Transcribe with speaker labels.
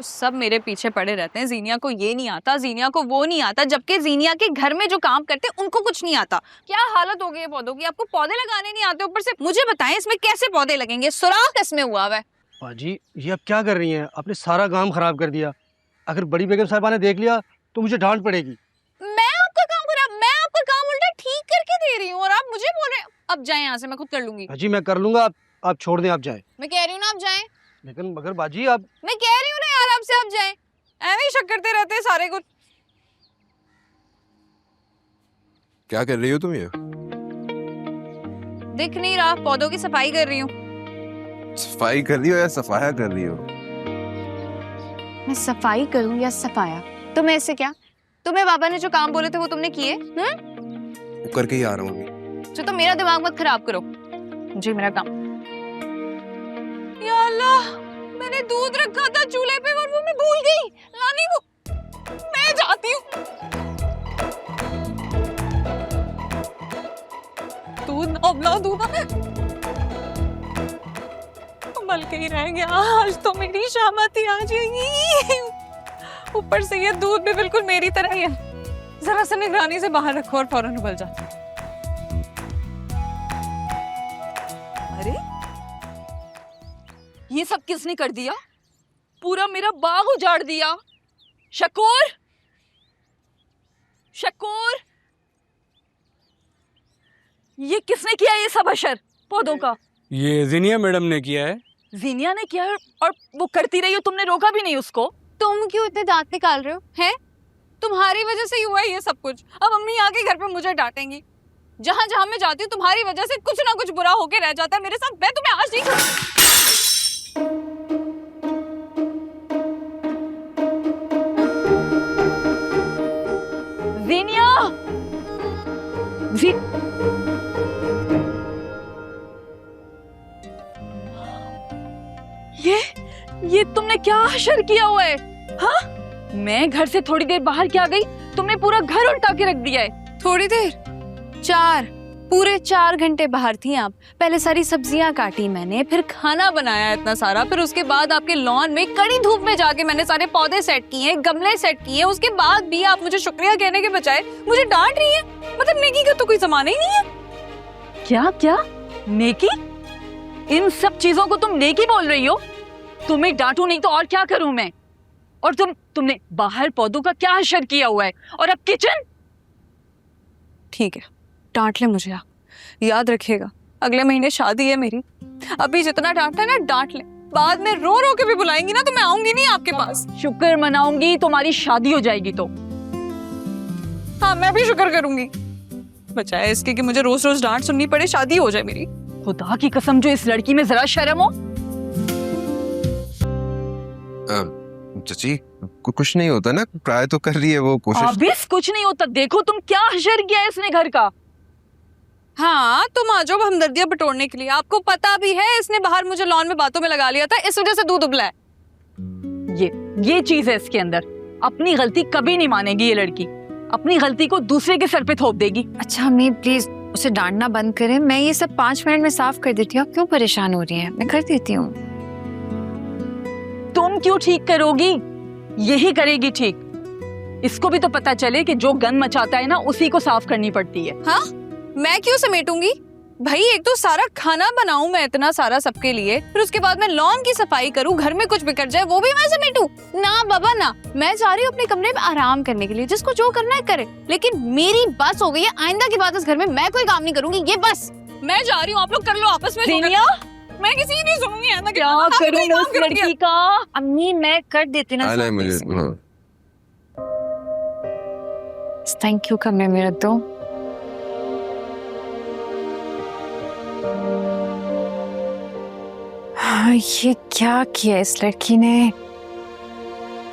Speaker 1: सब मेरे पीछे पड़े रहते हैं, जीनिया को ये नहीं आता, जीनिया को वो नहीं आता, जबकि जीनिया के घर में जो काम करते हैं उनको कुछ नहीं आता। क्या हालत हो गई है पौधों की, आपको पौधे लगाने नहीं आते, ऊपर से मुझे बताएं इसमें कैसे पौधे लगेंगे, सुराख इसमें हुआ हुआ है।
Speaker 2: बाजी ये अब क्या कर रही हैं, आपने सारा काम खराब कर दिया। अगर बड़ी बेगम साहिबा ने देख लिया तो मुझे डांट पड़ेगी।
Speaker 1: मैं आपका काम खराब, मैं आपका काम उल्टा ठीक करके दे रही हूँ और आप मुझे बोल रहे हैं अब जाएं यहाँ से, मैं खुद कर लूंगी।
Speaker 2: बाजी मैं कर लूंगा, आप छोड़ दें, आप जाए।
Speaker 1: मैं कह रही हूँ ना आप जाएं,
Speaker 2: लेकिन मगर बाजी आप,
Speaker 1: मैं कह रही हूँ ना यार आपसे, आप जाएं, ऐਵੇਂ ही शक करते रहते हैं सारे कुछ।
Speaker 3: क्या कर रही हो तुम ये?
Speaker 1: दिख नहीं रहा, पौधों की सफाई कर रही हूँ।
Speaker 3: सफाई कर रही हो या सफाया कर रही हो?
Speaker 1: मैं सफाई करूँ या सफाया, तुम्हें इससे क्या? तुम्हें बाबा ने जो काम बोले थे वो तुमने किए?
Speaker 3: वो करके ही आ रहा हूँ अभी।
Speaker 1: जो तो मेरा दिमाग मत खराब करो, मुझे मेरा काम। या अल्लाह, मैंने दूध रखा था चूल्हे पे और वो मैं भूल गई लाने को। मैं जाती हूँ। दूध अबला दूध संभल के ही रह गया, आज तो मेरी शामती आ जाएगी। ऊपर से ये दूध भी बिल्कुल मेरी तरह ही है, जरा सा निगरानी से बाहर रखो और फौरन उबल जाता। अरे ये सब किसने कर दिया? पूरा मेरा बाग उजाड़ दिया। शकूर, शकूर, ये किसने किया ये सब अशर पौधों का?
Speaker 4: ये जीनिया मैडम ने किया है।
Speaker 1: जीनिया ने किया है और वो करती रही हो, तुमने रोका भी नहीं उसको। तुम क्यों इतने दांत निकाल रहे हो? हैं? तुम्हारी वजह से ही हुआ है ये सब कुछ। अब अम्मी आके घर पे मुझे डांटेंगी। जहां जहां मैं जाती हूँ तुम्हारी वजह से कुछ ना कुछ बुरा होके रह जाता है मेरे साथ। मैं तुम्हें आज नहीं जीनिया, ये तुमने क्या हशर किया हुआ है? हाँ? मैं घर से थोड़ी देर बाहर क्या गई, तुमने पूरा घर उल्टा के रख दिया है। थोड़ी देर? पूरे 4 घंटे बाहर थी आप। पहले सारी सब्जियां काटी मैंने, फिर खाना बनाया इतना सारा, फिर उसके बाद आपके लॉन में कड़ी धूप में जाके मैंने सारे पौधे सेट किए, गमले सेट किए। उसके बाद भी आप मुझे शुक्रिया कहने के बजाय मुझे डांट रही है। मतलब नेकी का तो कोई जमाना ही नहीं है। क्या क्या नेकी? इन सब चीजों को तुम नेकी बोल रही हो? तुम्हें डांटू नहीं तो और क्या करूं मैं? और तुमने बाहर पौधों का क्या हशर किया हुआ है, और अब किचन। ठीक है, डांट ले मुझे, याद रखिएगा अगले महीने शादी है मेरी। अभी जितना डांटना है ना डांट ले, बाद में रो रो के भी बुलाएंगी ना तो मैं आऊंगी नहीं आपके पास। शुक्र मनाऊंगी तुम्हारी शादी हो जाएगी तो। हाँ मैं भी शुक्र करूंगी, बचाए इसके कि मुझे रोज रोज डांट सुननी पड़े, शादी हो जाए मेरी। खुदा की कसम जो इस लड़की में जरा शर्म हो।
Speaker 3: चाची कुछ नहीं होता ना, ट्राई तो कर रही है वो कोशिश।
Speaker 1: अभी कुछ नहीं होता, देखो तुम क्या हशर किया है इसने घर का। हाँ तुम आ जाओ हमदर्दियां बटोरने के लिए। आपको पता भी है इसने बाहर मुझे लॉन में बातों में लगा लिया था, इस वजह से दूध उबला है। ये चीज है इसके अंदर। अपनी गलती कभी नहीं मानेगी ये लड़की, अपनी गलती को दूसरे के सर पे थोप देगी।
Speaker 5: अच्छा अम्मी प्लीज उसे डांटना बंद करें, मैं ये सब 5 मिनट में साफ कर देती हूँ। आप क्यों परेशान हो रही हैं? मैं कर देती हूँ।
Speaker 1: तुम क्यों ठीक करोगी? यही करेगी ठीक। इसको भी तो पता चले कि जो गंद मचाता है ना उसी को साफ करनी पड़ती है। हाँ मैं क्यों समेटूंगी भाई? एक तो सारा खाना बनाऊं मैं इतना सारा सबके लिए, फिर उसके बाद मैं लॉन की सफाई करूं, घर में कुछ बिगड़ जाए वो भी मैं समेटूं? ना बाबा ना, मैं जा रही हूँ अपने कमरे में आराम करने के लिए, जिसको जो करना है करे। लेकिन मेरी बस हो गई है, आइंदा की बात इस घर में मैं कोई काम नहीं करूंगी, ये बस। मैं जा रही हूँ, आप लोग कर लो आपस में। मैं किसी की नहीं सुनूंगी। क्या करूं उस लड़की का?
Speaker 5: अम्मी मैं कर देती ना।
Speaker 3: मुझे
Speaker 5: थैंक यू कमरे में रख दो। हाँ, ये क्या किया इस लड़की ने?